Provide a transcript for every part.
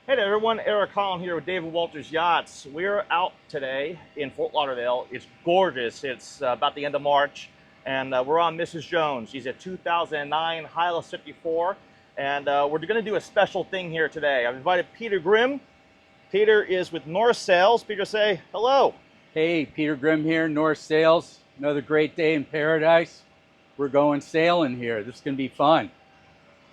Hey there everyone, Erik Haaland here with David Walters Yachts. We're out today in Fort Lauderdale. It's gorgeous. It's about the end of March, and we're on Mrs. Jones. She's a 2009 Hylas 54, and we're going to do a special thing here today. I've invited Peter Grimm. Peter is with North Sails. Peter, say hello. Hey, Peter Grimm here, North Sails. Another great day in paradise. We're going sailing here. This is going to be fun.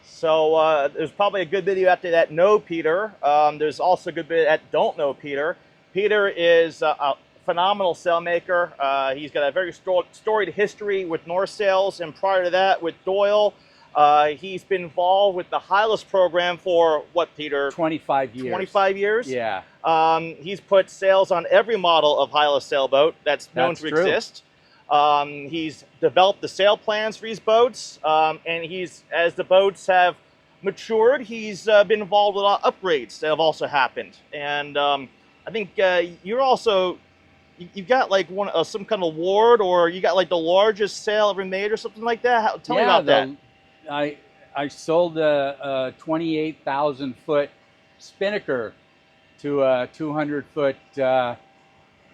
So there's probably a good video out there that know Peter. There's also a good bit that don't know Peter. Peter is a phenomenal sailmaker. He's got a very storied history with North Sails, and prior to that with Doyle. He's been involved with the Hylas program for what, Peter? 25 years. 25 years? Yeah. He's put sails on every model of Hylas sailboat that's known to exist. He's developed the sail plans for these boats, and as the boats have matured, he's been involved with a lot of upgrades that have also happened. And I think you're also, you've got like some kind of award, or you got like the largest sail ever made or something like that. Tell me about that. I sold a 28,000 foot spinnaker to a 200 foot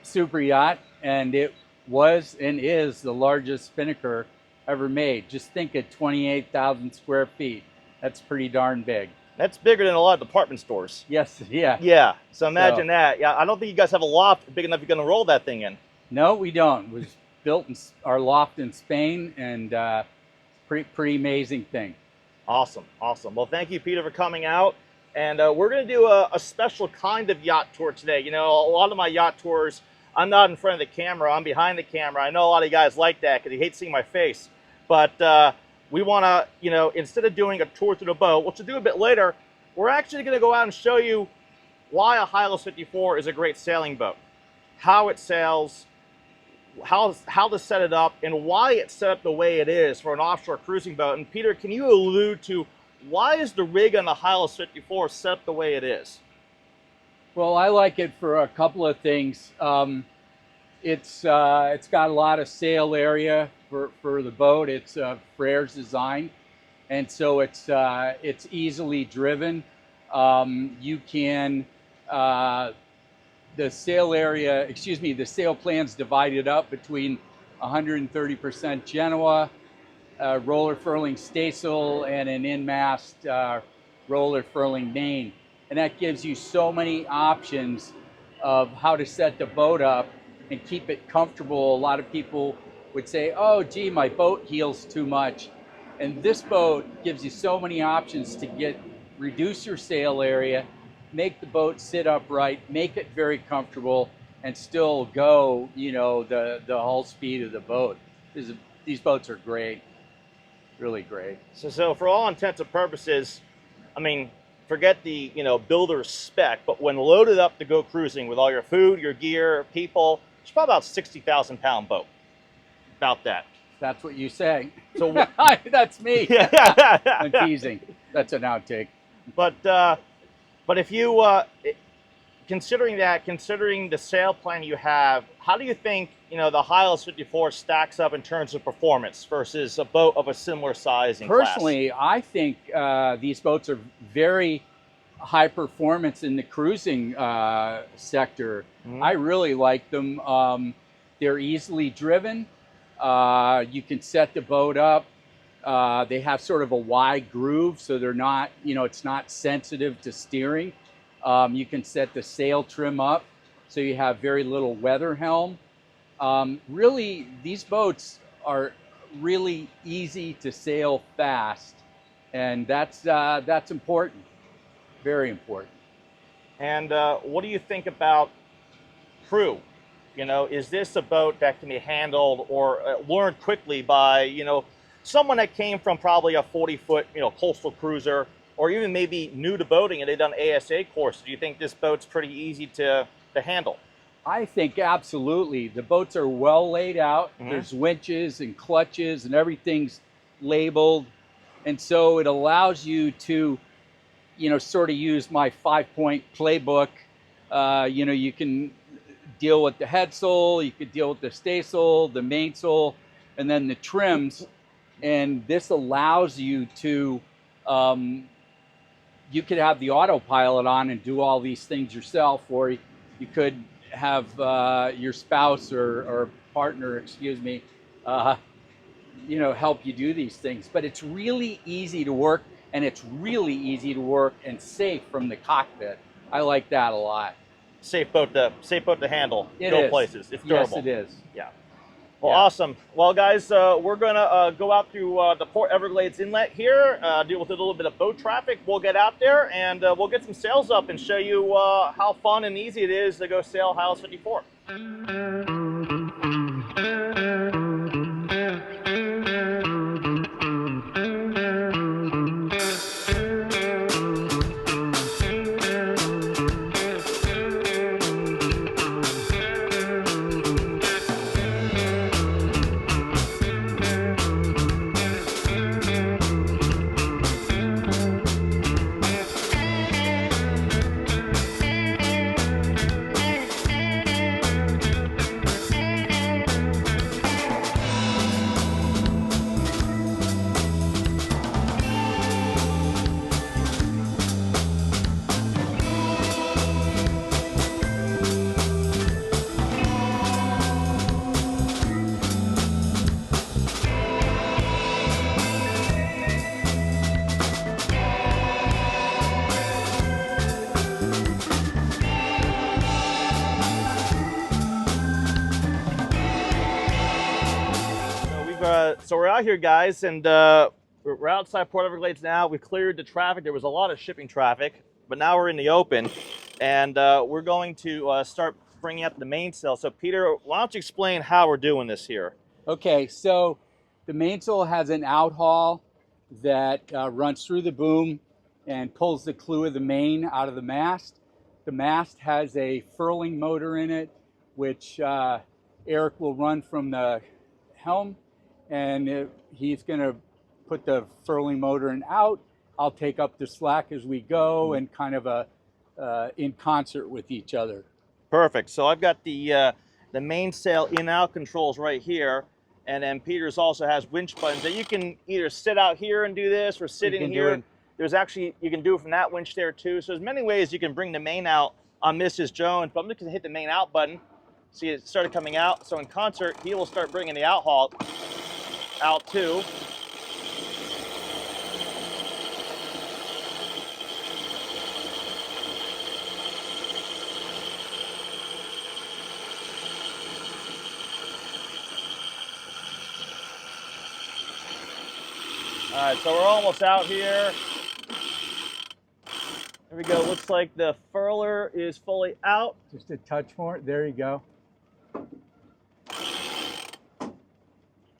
super yacht, and it was and is the largest spinnaker ever made. Just think of 28,000 square feet. That's pretty darn big. That's bigger than a lot of department stores. Yes, yeah. Yeah, so imagine that. Yeah, I don't think you guys have a loft big enough you're going to roll that thing in. No, we don't. It was built in our loft in Spain, and pretty amazing thing. Awesome, awesome. Well, thank you, Peter, for coming out. And we're going to do a special kind of yacht tour today. You know, a lot of my yacht tours, I'm not in front of the camera, I'm behind the camera. I know a lot of you guys like that because you hate seeing my face. But we want to, you know, instead of doing a tour through the boat, which we'll do a bit later, we're actually going to go out and show you why a Hylas 54 is a great sailing boat, how it sails, how to set it up, and why it's set up the way it is for an offshore cruising boat. And Peter, can you allude to why is the rig on the Hylas 54 set up the way it is? Well, I like it for a couple of things. It's got a lot of sail area for the boat. It's Frers design, and so it's easily driven. You can the sail area, the sail plan's divided up between 130% Genoa, roller furling staysail, and an in-mast roller furling main. And that gives you so many options of how to set the boat up and keep it comfortable. A lot of people would say, oh, gee, my boat heels too much. And this boat gives you so many options to reduce your sail area, make the boat sit upright, make it very comfortable, and still go, you know, the hull speed of the boat. These boats are great, really great. So for all intents and purposes, I mean, forget the, you know, builder's spec, but when loaded up to go cruising with all your food, your gear, people, it's probably about 60,000 pound boat. About that. That's what you say. So that's me. I'm teasing. That's an outtake. But if you considering the sail plan you have, how do you think, you know, the Hylas 54 stacks up in terms of performance versus a boat of a similar size and Personally, class? I think these boats are very high performance in the cruising sector. Mm-hmm. I really like them. They're easily driven. You can set the boat up. They have sort of a wide groove, so they're not, you know, it's not sensitive to steering. You can set the sail trim up, so you have very little weather helm. Really, these boats are really easy to sail fast, and that's important, very important. And what do you think about crew? You know, is this a boat that can be handled or learned quickly by, you know, someone that came from probably a 40-foot, you know, coastal cruiser, or even maybe new to boating and they've done ASA courses? Do you think this boat's pretty easy to handle? I think absolutely. The boats are well laid out. Mm-hmm. There's winches and clutches and everything's labeled. And so it allows you to, you know, sort of use my 5-point playbook. You know, you can deal with the headsail, you could deal with the staysail, the mainsail, and then the trims. And this allows you to you could have the autopilot on and do all these things yourself, or you could have your spouse or partner, excuse me, you know, help you do these things. But it's really easy to work, and it's really easy to work and safe from the cockpit. I like that a lot. Safe boat to handle. It go is. places. It's durable. Yes, it is. Yeah. Well, Yeah. awesome. Well, guys, we're gonna go out through the Port Everglades Inlet here, deal with a little bit of boat traffic. We'll get out there and we'll get some sails up and show you how fun and easy it is to go sail Hylas 54. So we're out here, guys, and we're outside Port Everglades now. We cleared the traffic. There was a lot of shipping traffic, but now we're in the open, and we're going to start bringing up the mainsail. So, Peter, why don't you explain how we're doing this here? Okay, so the mainsail has an outhaul that runs through the boom and pulls the clew of the main out of the mast. The mast has a furling motor in it, which Erik will run from the helm, and he's going to put the furling motor in out. I'll take up the slack as we go, and kind of in concert with each other. Perfect. So I've got the mainsail in-out controls right here, and then Peter's also has winch buttons that you can either sit out here and do this, or sit in here. There's actually, you can do it from that winch there too. So there's many ways you can bring the main out on Mrs. Jones, but I'm just going to hit the main out button. See, it started coming out. So in concert, he will start bringing the outhaul out too. All right, so we're almost out here. There we go. Looks like the furler is fully out. Just a touch more. There you go.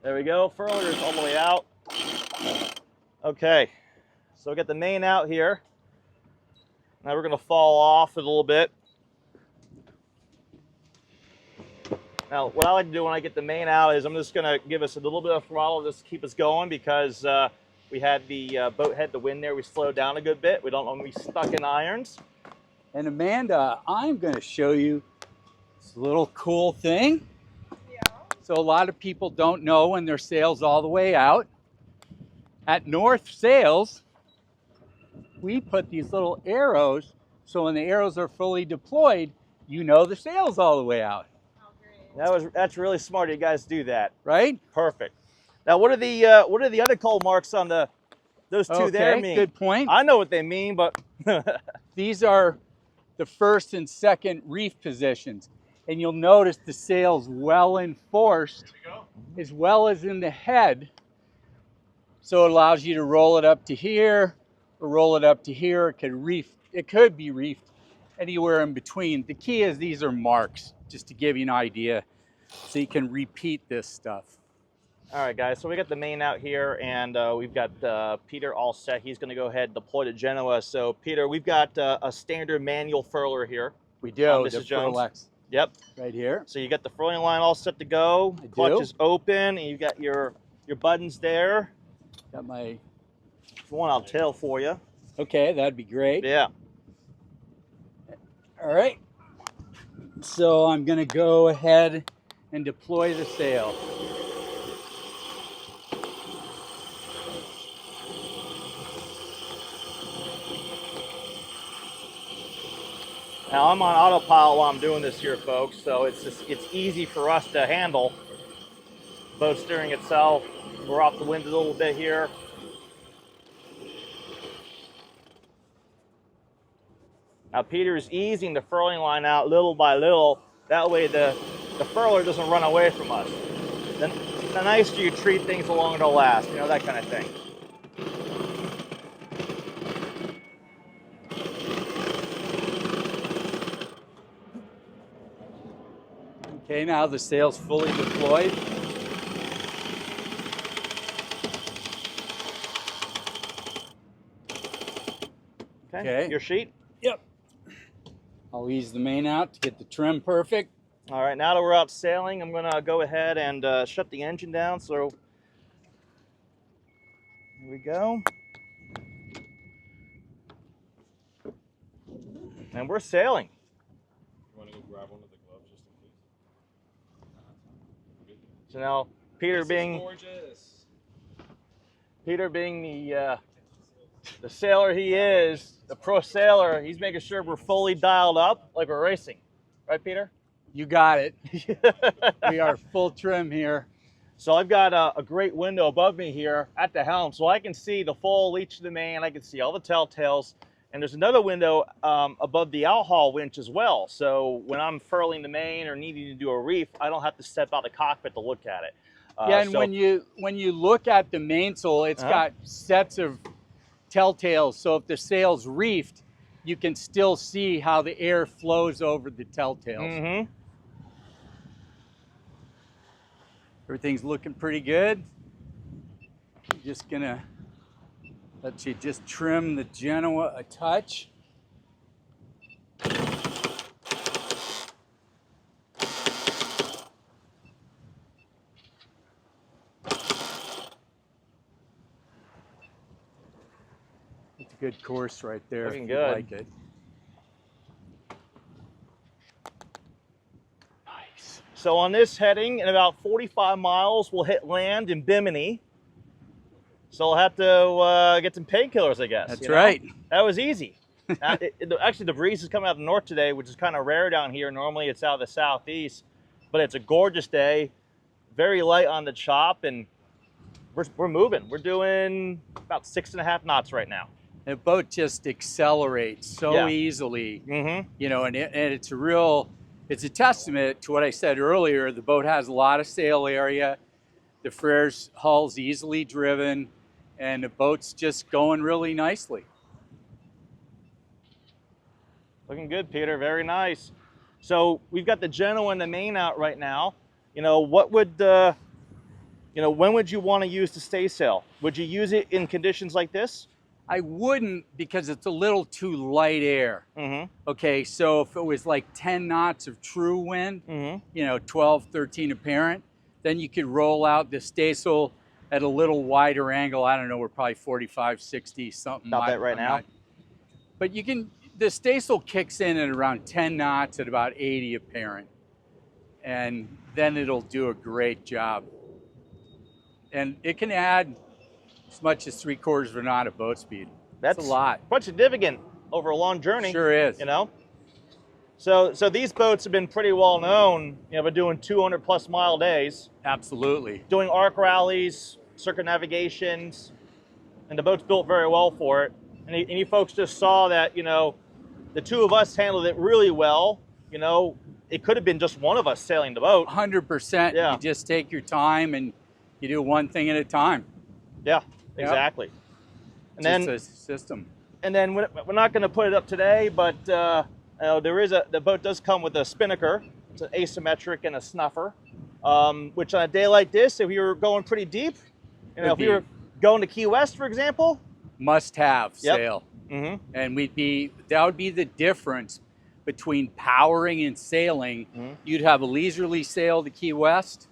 There we go. Furler is all the way out. Okay, so we got the main out here. Now we're going to fall off it a little bit. Now, what I like to do when I get the main out is I'm just going to give us a little bit of throttle just to keep us going, because we had the boat head to wind there. We slowed down a good bit. We don't want to be stuck in irons. And Amanda, I'm going to show you this little cool thing. Yeah. So a lot of people don't know when their sail's all the way out. At North Sails, we put these little arrows, so when the arrows are fully deployed, you know the sail's all the way out. That's really smart. You guys do that, right? Perfect. Now, what are the other coal marks on those two there mean? Good point. I know what they mean, but these are the first and second reef positions, and you'll notice the sail's well enforced, as well as in the head. So it allows you to roll it up to here, or roll it up to here. It could be reefed anywhere in between. The key is these are marks, just to give you an idea, so you can repeat this stuff. All right, guys, so we got the main out here, and we've got Peter all set. He's going to go ahead and deploy to Genoa. So, Peter, we've got a standard manual furler here. We do, Mrs. Jones. Furlex. Yep. Right here. So you got the furling line all set to go. I Clutch do. is open, and you got your buttons there. Got my... If you want, I'll tail for you. Okay, that'd be great. Yeah. All right. So I'm going to go ahead and deploy the sail. Now I'm on autopilot while I'm doing this here, folks, so it's easy for us to handle. Boat steering itself. We're off the wind a little bit here. Now Peter's easing the furling line out little by little. That way the furler doesn't run away from us. Then the nicer you treat things, the longer they'll last, you know, that kind of thing. Okay, now the sail's fully deployed. Okay. Your sheet? Yep. I'll ease the main out to get the trim perfect. All right, now that we're out sailing, I'm gonna go ahead and shut the engine down. So here we go. And we're sailing. You want to go grab one of the gloves just in case? So now Peter being gorgeous. Peter being the sailor he is, the pro sailor, he's making sure we're fully dialed up like we're racing. Right, Peter? You got it. We are full trim here. So I've got a great window above me here at the helm, so I can see the full leach of the main, I can see all the telltales, and there's another window above the outhaul winch as well. So when I'm furling the main or needing to do a reef, I don't have to step out the cockpit to look at it. Yeah, and when you look at the mainsail, it's got sets of telltales. So if the sail's reefed, you can still see how the air flows over the telltales. Mm-hmm. Everything's looking pretty good. I'm just gonna let you just trim the Genoa a touch. It's a good course right there. Looking if you good. like it. Nice. So on this heading, in about 45 miles, we'll hit land in Bimini. So we'll have to get some painkillers, I guess. That's right. That was easy. Actually, the breeze is coming out of the north today, which is kind of rare down here. Normally it's out of the southeast, but it's a gorgeous day. Very light on the chop, and we're moving. We're doing about 6.5 knots right now. The boat just accelerates so easily, you know, and it's a testament to what I said earlier. The boat has a lot of sail area. The Frers hull's easily driven, and the boat's just going really nicely. Looking good, Peter. Very nice. So we've got the Genoa and the main out right now. You know, what would when would you want to use the stay sail? Would you use it in conditions like this? I wouldn't, because it's a little too light air. Okay, so if it was like 10 knots of true wind, you know, 12, 13 apparent, then you could roll out the staysail at a little wider angle. I don't know, we're probably 45, 60, something. About that right now. But you can, the staysail kicks in at around 10 knots at about 80 apparent. And then it'll do a great job. And it can add as much as 3/4 of a knot of boat speed. That's a lot. Quite significant over a long journey. Sure is. You know? So these boats have been pretty well known, you know, but doing 200+ mile days. Absolutely. Doing arc rallies, circumnavigations, and the boat's built very well for it. And you folks just saw that, you know, the two of us handled it really well. You know, it could have been just one of us sailing the boat. 100%. Yeah. You just take your time and you do one thing at a time. Yeah, exactly. And just then a system. And then we're not going to put it up today, but the boat does come with a spinnaker. It's an asymmetric and a snuffer, which on a day like this, if you were going pretty deep, you know, if you were going to Key West, for example, must-have sail. And that would be the difference between powering and sailing. You'd have a leisurely sail to Key West,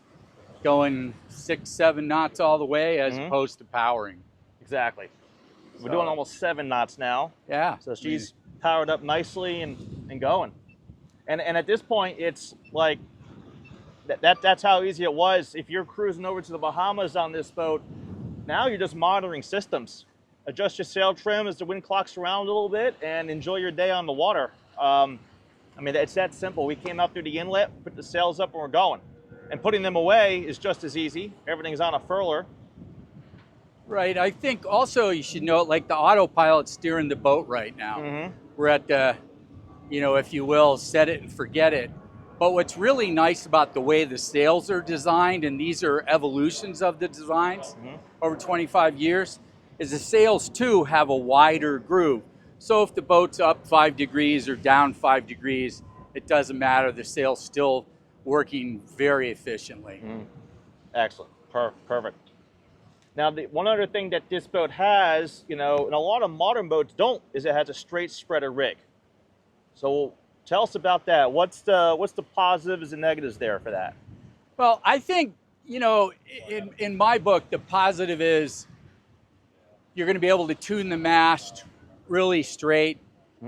going 6, 7 knots all the way, as opposed to powering. Exactly. We're doing almost 7 knots now. Yeah. So she's powered up nicely and going. And at this point, it's like, that's how easy it was. If you're cruising over to the Bahamas on this boat, now you're just monitoring systems. Adjust your sail trim as the wind clocks around a little bit and enjoy your day on the water. I mean, it's that simple. We came out through the inlet, put the sails up, and we're going. And putting them away is just as easy. Everything's on a furler. Right. I think also you should note, like the autopilot's steering the boat right now. Mm-hmm. We're at the, you know, if you will, set it and forget it. But what's really nice about the way the sails are designed, and these are evolutions of the designs over 25 years, is the sails too have a wider groove. So if the boat's up 5 degrees or down 5 degrees, it doesn't matter. The sail's still working very efficiently. Excellent. Perfect. Now, the one other thing that this boat has, you know, and a lot of modern boats don't, is it has a straight spreader rig. So tell us about that. What's the positives and negatives there for that? Well, I think, you know, in my book, the positive is you're going to be able to tune the mast really straight.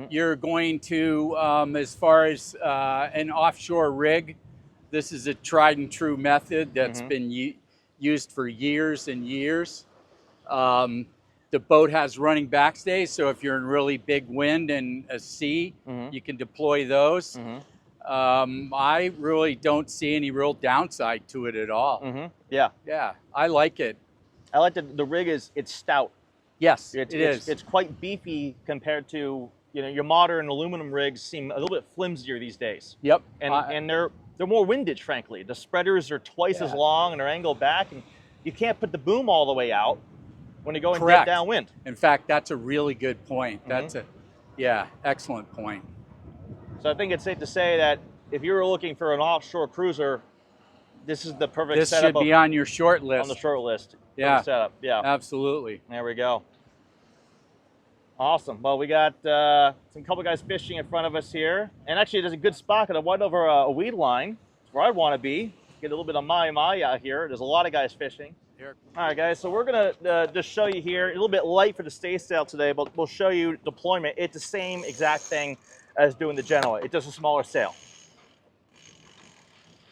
You're going to, as far as an offshore rig, this is a tried and true method that's been used for years and years. The boat has running backstays, so if you're in really big wind and a sea, you can deploy those. I really don't see any real downside to it at all. Yeah. Yeah, I like it. I like that the rig it's stout. Yes, it is. It's quite beefy compared to, you know, your modern aluminum rigs seem a little bit flimsier these days. Yep. And they're more windage, frankly. The spreaders are twice as long and they're angled back, and you can't put the boom all the way out when you're going dead downwind. In fact, that's a really good point. That's excellent point. So I think it's safe to say that if you were looking for an offshore cruiser, this is the perfect setup. This should be on your short list. On the short list. Yeah. Setup. Yeah. Absolutely. There we go. Awesome. Well, we got some couple guys fishing in front of us here, and actually, there's a good spot because I went over a weed line. It's where I want to be. Get a little bit of my out here. There's a lot of guys fishing. Here. All right, guys. So we're gonna just show you here a little bit light for the stay sail today, but we'll show you deployment. It's the same exact thing as doing the Genoa. It's just a smaller sail.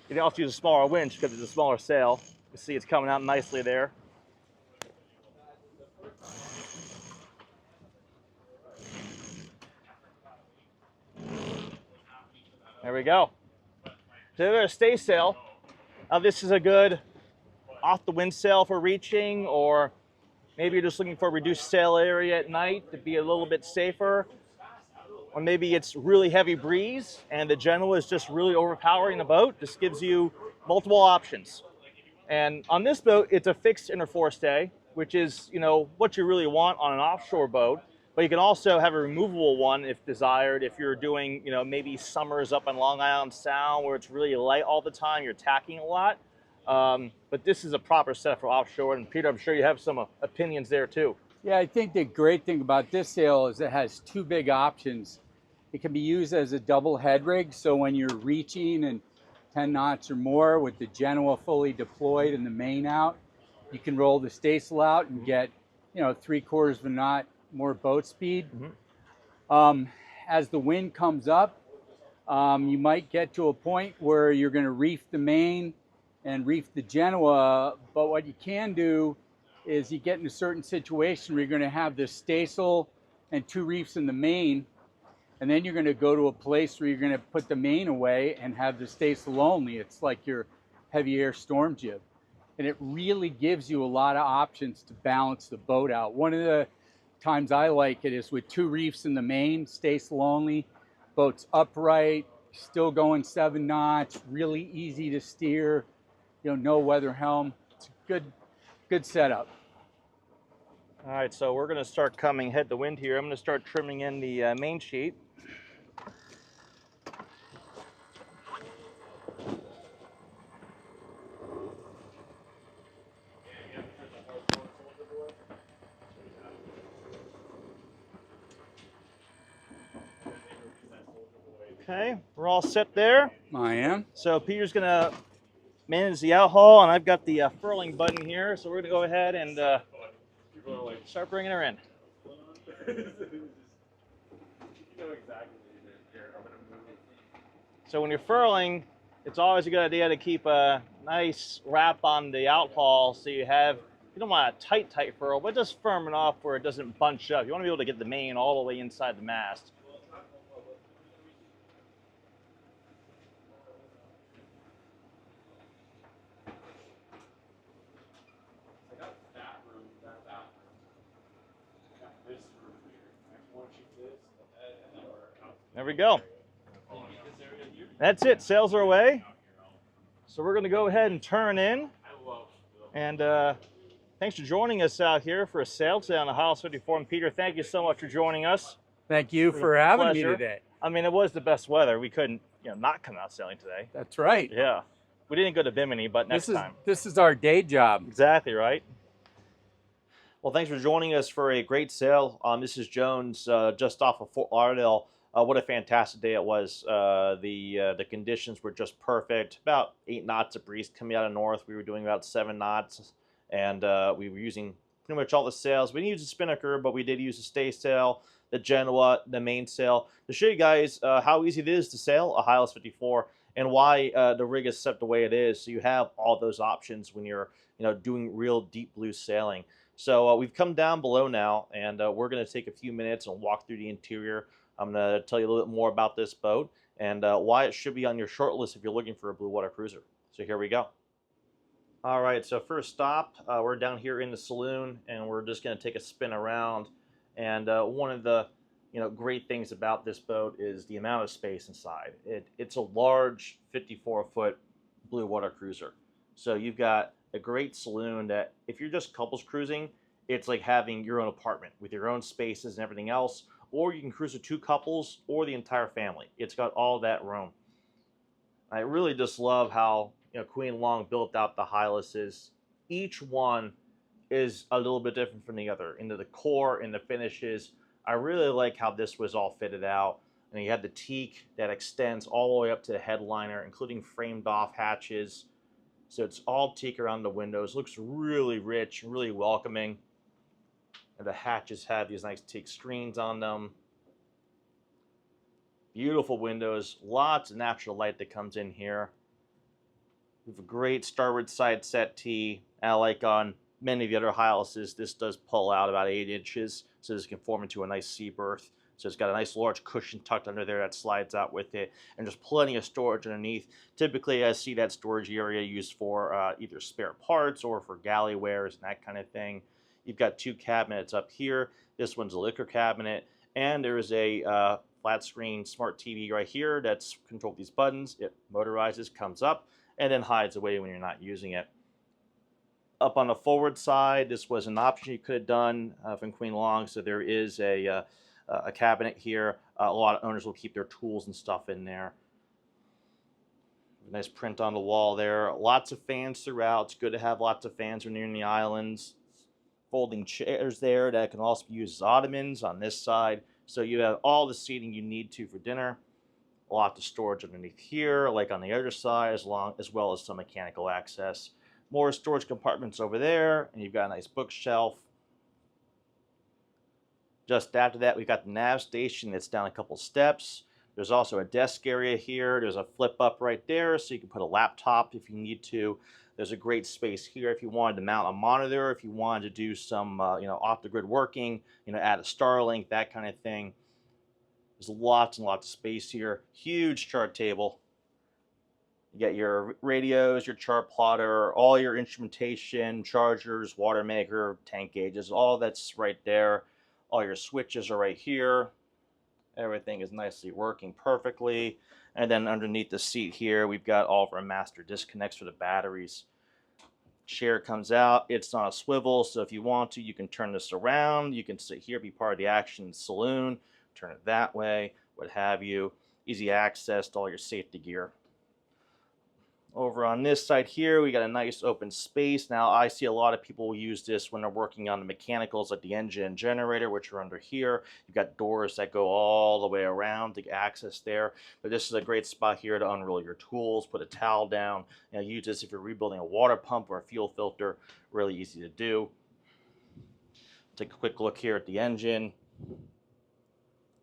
You can also use a smaller winch because it's a smaller sail. You see, it's coming out nicely there. There we go. So there's a stay sail. Now this is a good off the wind sail for reaching, or maybe you're just looking for a reduced sail area at night to be a little bit safer. Or maybe it's really heavy breeze and the Genoa is just really overpowering the boat. This gives you multiple options. And on this boat, it's a fixed inner forestay, which is, you know, what you really want on an offshore boat. But you can also have a removable one if desired. If you're doing, you know, maybe summers up on Long Island Sound where it's really light all the time, you're tacking a lot. But this is a proper setup for offshore. And Peter, I'm sure you have some opinions there too. Yeah, I think the great thing about this sail is it has two big options. It can be used as a double head rig, so when you're reaching and 10 knots or more with the Genoa fully deployed and the main out, you can roll the staysail out and get, you know, 3/4 of a knot more boat speed. As the wind comes up, you might get to a point where you're going to reef the main and reef the Genoa, but what you can do is you get in a certain situation where you're going to have this staysail and 2 reefs in the main, and then you're going to go to a place where you're going to put the main away and have the staysail only. It's like your heavy air storm jib. And it really gives you a lot of options to balance the boat out. One of the times I like it is with 2 reefs in the main, staysail only, boat's upright, still going 7 knots, really easy to steer, you know, no weather helm. It's a good setup. All right, so we're going to start coming head to wind here. I'm going to start trimming in the main sheet. Okay, we're all set there. I am. So Peter's going to manage the out haul, and I've got the furling button here. So we're going to go ahead and start bringing her in. So when you're furling, it's always a good idea to keep a nice wrap on the out haul, so you don't want a tight furl, but just firm enough where it doesn't bunch up. You want to be able to get the main all the way inside the mast. There we go. That's it. Sails are away. So we're going to go ahead and turn in. And thanks for joining us out here for a sail today on the Hylas 54. And Peter, thank you so much for joining us. Thank you It was for a having me pleasure. today. I mean, it was the best weather. We couldn't, not come out sailing today. That's right. Yeah. We didn't go to Bimini, but next time. This is our day job. Exactly right. Well, thanks for joining us for a great sail. This is Jones, just off of Fort Lauderdale. What a fantastic day it was. The conditions were just perfect. About 8 knots of breeze coming out of north. We were doing about 7 knots, and we were using pretty much all the sails. We didn't use the spinnaker, but we did use the stay sail, the Genoa, the mainsail, to show you guys how easy it is to sail a Hylas 54 and why the rig is set the way it is. So you have all those options when you're doing real deep blue sailing. So we've come down below now, and we're going to take a few minutes and walk through the interior. I'm going to tell you a little bit more about this boat and why it should be on your short list if you're looking for a blue water cruiser. So here we go. All right, so first stop, we're down here in the saloon, and we're just going to take a spin around. And one of the great things about this boat is the amount of space inside. It's a large 54-foot blue water cruiser. So you've got a great saloon that if you're just couples cruising, it's like having your own apartment with your own spaces and everything else. Or you can cruise with 2 couples or the entire family. It's got all that room. I really just love how Queen Long built out the Hylases. Each one is a little bit different from the other. Into the core and the finishes. I really like how this was all fitted out. And you have the teak that extends all the way up to the headliner, including framed off hatches. So it's all teak around the windows. Looks really rich, really welcoming. And the hatches have these nice teak screens on them. Beautiful windows. Lots of natural light that comes in here. We have a great starboard side settee. And like on many of the other Hylases, this does pull out about 8 inches. So this can form into a nice sea berth. So it's got a nice large cushion tucked under there that slides out with it. And there's plenty of storage underneath. Typically, I see that storage area used for either spare parts or for galley wares and that kind of thing. You've got 2 cabinets up here. This one's a liquor cabinet. And there is a flat screen smart TV right here that's controlled with these buttons. It motorizes, comes up, and then hides away when you're not using it. Up on the forward side, this was an option you could have done from Queen Long. So there is a cabinet here. A lot of owners will keep their tools and stuff in there. Nice print on the wall there. Lots of fans throughout. It's good to have lots of fans when you're in the islands. Folding chairs there that can also be used as ottomans on this side. So you have all the seating you need to for dinner. A lot of storage underneath here, like on the other side, as well as some mechanical access. More storage compartments over there, and you've got a nice bookshelf. Just after that, we've got the nav station that's down a couple steps. There's also a desk area here. There's a flip up right there, so you can put a laptop if you need to. There's a great space here if you wanted to mount a monitor, if you wanted to do some off-the-grid working, add a Starlink, that kind of thing. There's lots and lots of space here. Huge chart table. You got your radios, your chart plotter, all your instrumentation, chargers, water maker, tank gauges, all that's right there. All your switches are right here. Everything is nicely working perfectly. And then underneath the seat here, we've got all of our master disconnects for the batteries. Chair comes out. It's on a swivel, so if you want to, you can turn this around. You can sit here, be part of the action saloon. Turn it that way, what have you. Easy access to all your safety gear. Over on this side here, we got a nice open space. Now, I see a lot of people use this when they're working on the mechanicals like the engine and generator, which are under here. You've got doors that go all the way around to get access there. But this is a great spot here to unroll your tools, put a towel down, and use this if you're rebuilding a water pump or a fuel filter. Really easy to do. Take a quick look here at the engine.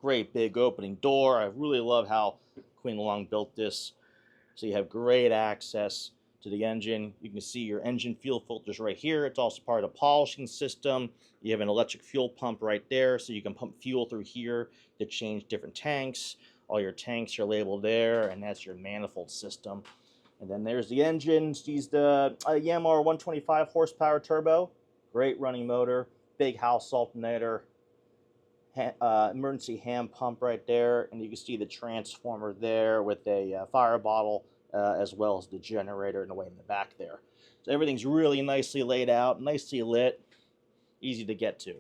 Great big opening door. I really love how Queen Long built this. So you have great access to the engine. You can see your engine fuel filters right here. It's also part of the polishing system. You have an electric fuel pump right there, so you can pump fuel through here to change different tanks. All your tanks are labeled there, and that's your manifold system. And then there's the engine. It's the Yanmar 125 horsepower turbo. Great running motor, big house alternator. emergency hand pump right there, and you can see the transformer there with a fire bottle, as well as the generator in the way in the back there. So everything's really nicely laid out, nicely lit, easy to get to.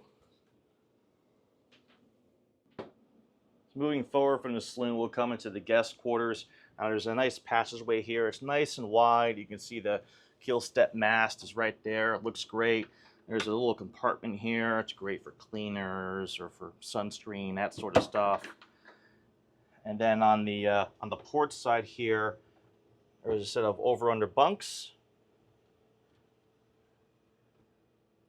Moving forward from the saloon, we'll come into the guest quarters. There's a nice passageway here. It's nice and wide. You can see the keel step mast is right there. It looks great. There's a little compartment here. It's great for cleaners or for sunscreen, that sort of stuff. And then on the port side here, there's a set of over-under bunks.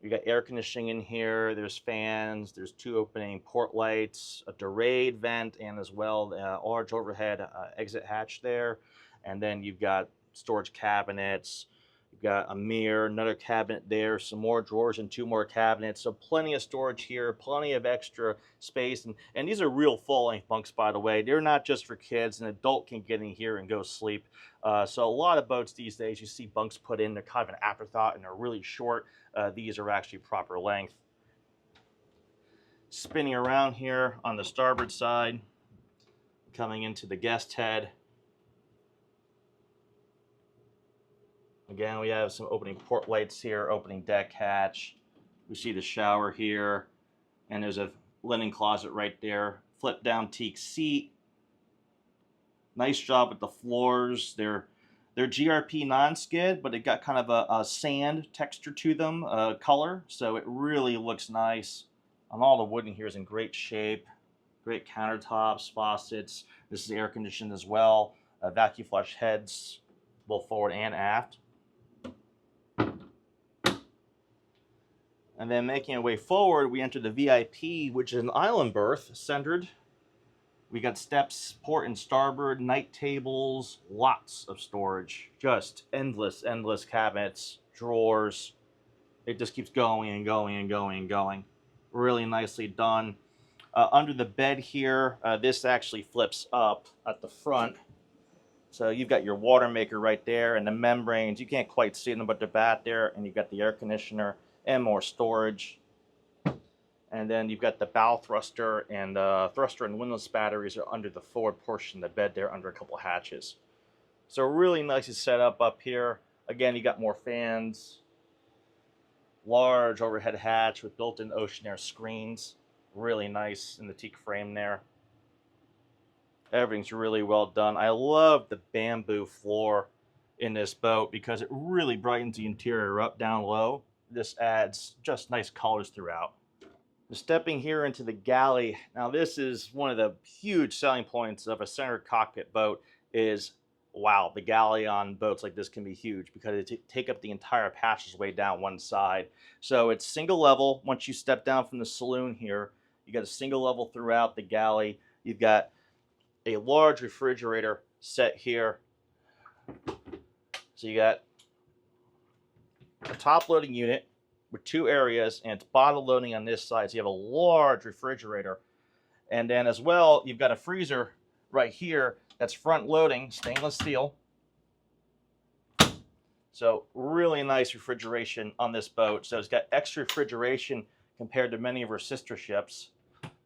You got air conditioning in here. There's fans. There's 2 opening port lights, a delayed vent, and as well a large overhead exit hatch there. And then you've got storage cabinets. You've got a mirror, another cabinet there, some more drawers and 2 more cabinets. So plenty of storage here, plenty of extra space. And these are real full-length bunks, by the way. They're not just for kids. An adult can get in here and go sleep. So a lot of boats these days, you see bunks put in. They're kind of an afterthought, and they're really short. These are actually proper length. Spinning around here on the starboard side, coming into the guest head. Again, we have some opening port lights here, opening deck hatch. We see the shower here, and there's a linen closet right there. Flip down teak seat. Nice job with the floors. They're GRP non-skid, but it got kind of a sand texture to them, color, so it really looks nice. All the wood in here is in great shape. Great countertops, faucets. This is air conditioned as well. Vacuum flush heads, both forward and aft. And then making our way forward, we enter the VIP, which is an island berth, centered. We got steps, port and starboard, night tables, lots of storage. Just endless cabinets, drawers. It just keeps going and going and going and going. Really nicely done. Under the bed here, this actually flips up at the front. So you've got your water maker right there, and the membranes. You can't quite see them, but they're back there. And you've got the air conditioner and more storage. And then you've got the bow thruster, and thruster and windlass batteries are under the forward portion of the bed there, under a couple hatches. So really nicely set up here. Again, you got more fans, large overhead hatch with built-in ocean air screens. Really nice in the teak frame there. Everything's really well done. I love the bamboo floor in this boat because it really brightens the interior up, down low. This adds just nice colors throughout. Stepping here into the galley. Now this is one of the huge selling points of a center cockpit boat is, wow, the galley on boats like this can be huge because it take up the entire passageway down one side. So it's single level. Once you step down from the saloon here, you got a single level throughout the galley. You've got a large refrigerator set here. So you got a top loading unit with 2 areas, and it's bottom loading on this side. So you have a large refrigerator. And then as well, you've got a freezer right here that's front loading, stainless steel. So really nice refrigeration on this boat. So it's got extra refrigeration compared to many of our sister ships.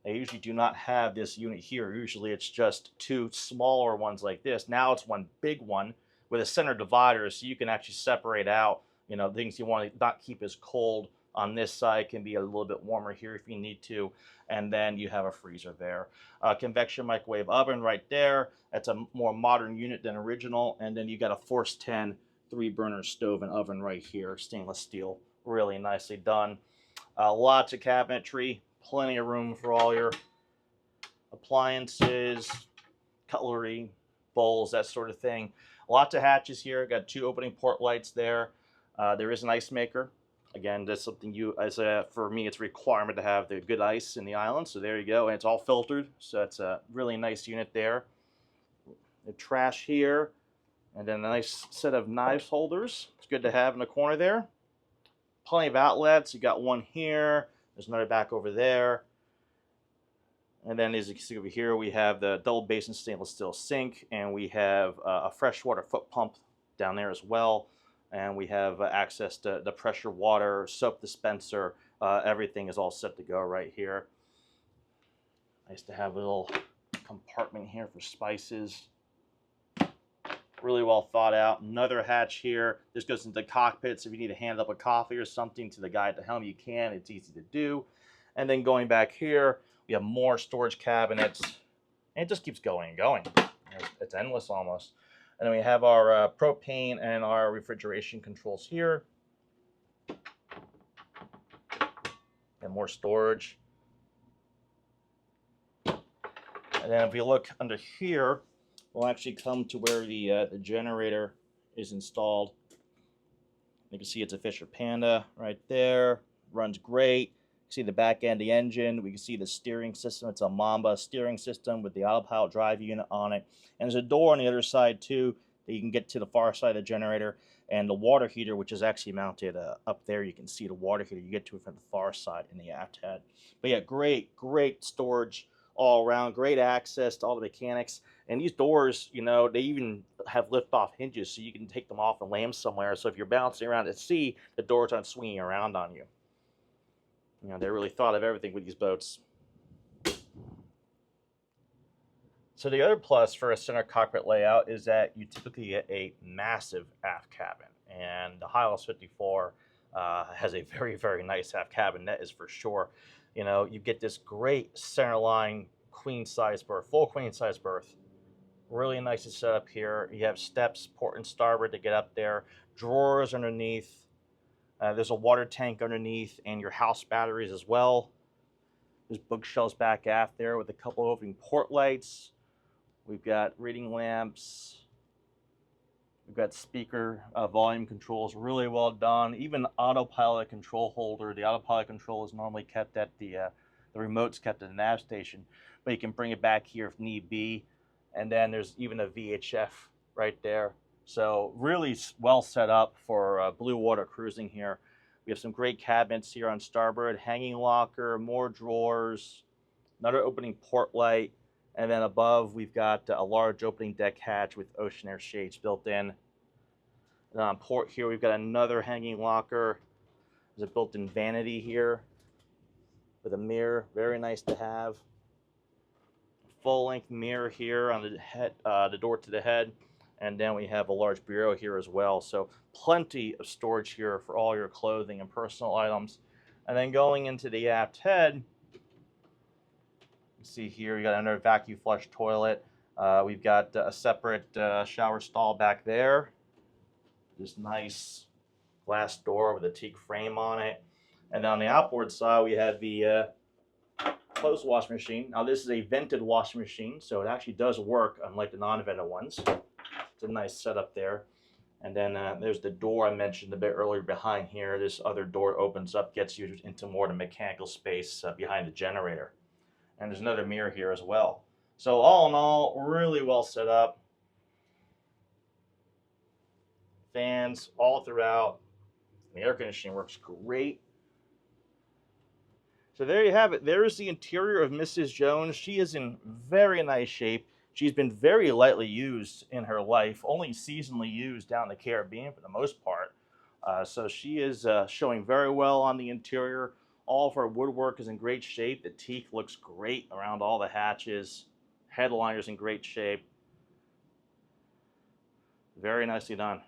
They usually do not have this unit here. Usually it's just 2 smaller ones like this. Now it's one big one with a center divider, so you can actually separate out, you know, things you want to not keep as cold on this side can be a little bit warmer here if you need to. And then you have a freezer there. Convection microwave oven right there. That's a more modern unit than original. And then you got a Force 10 3-burner stove and oven right here, stainless steel. Really nicely done. Lots of cabinetry, plenty of room for all your appliances, cutlery, bowls, that sort of thing. Lots of hatches here. Got 2 opening port lights there. There is an ice maker. Again, that's something for me, it's a requirement to have the good ice in the island. So there you go. And it's all filtered. So it's a really nice unit there. The trash here. And then a nice set of knives holders. It's good to have in the corner there. Plenty of outlets. You got one here. There's another back over there. And then as you can see over here, we have the double basin stainless steel sink, and we have a freshwater foot pump down there as well. And we have access to the pressure water, soap dispenser. Everything is all set to go right here. Nice to have a little compartment here for spices. Really well thought out. Another hatch here. This goes into the cockpit, so if you need to hand up a coffee or something to the guy at the helm, you can. It's easy to do. And then going back here, we have more storage cabinets. And it just keeps going and going. It's endless almost. And then we have our propane and our refrigeration controls here. And more storage. And then if we look under here, we'll actually come to where the generator is installed. You can see it's a Fisher Panda right there. Runs great. You can see the back end of the engine. We can see the steering system. It's a Mamba steering system with the autopilot drive unit on it. And there's a door on the other side too that you can get to the far side of the generator. And the water heater, which is actually mounted up there. You can see the water heater. You get to it from the far side in the aft head. But yeah, great storage all around. Great access to all the mechanics. And these doors, you know, they even have lift-off hinges, so you can take them off and lay them somewhere. So if you're bouncing around at sea, the doors aren't swinging around on you. You know, they really thought of everything with these boats. So the other plus for a center cockpit layout is that you typically get a massive aft cabin. And the Hylas 54 has a very, very nice aft cabin, that is for sure. You know, you get this great centerline queen-size berth, full queen-size berth. Really nice to set up here. You have steps, port and starboard to get up there. Drawers underneath. There's a water tank underneath and your house batteries as well. There's bookshelves back aft there with a couple of opening port lights. We've got reading lamps. We've got speaker volume controls, really well done. Even autopilot control holder. The autopilot control is normally kept at the remote's kept at the nav station, but you can bring it back here if need be. And then there's even a VHF right there. So really well set up for blue water cruising here. We have some great cabinets here on starboard, hanging locker, more drawers, another opening port light, and then above we've got a large opening deck hatch with ocean air shades built in. And on port here we've got another hanging locker. There's a built-in vanity here with a mirror, very nice to have. Full-length mirror here on the head, the door to the head, and then we have a large bureau here as well. So plenty of storage here for all your clothing and personal items. And then going into the aft head, you see here we got another vacuum flush toilet. We've got a separate shower stall back there. This nice glass door with a teak frame on it. And on the outboard side, we have the clothes washing machine. Now this is a vented washing machine, so it actually does work unlike the non-vented ones. It's a nice setup there. And then there's the door I mentioned a bit earlier behind here. This other door opens up, gets you into more of the mechanical space behind the generator. And there's another mirror here as well. So all in all, really well set up. Fans all throughout. The air conditioning works great. So there you have it. There is the interior of Mrs. Jones. She is in very nice shape. She's been very lightly used in her life, only seasonally used down in the Caribbean for the most part. So she is showing very well on the interior. All of her woodwork is in great shape. The teak looks great around all the hatches. Headliner's in great shape. Very nicely done.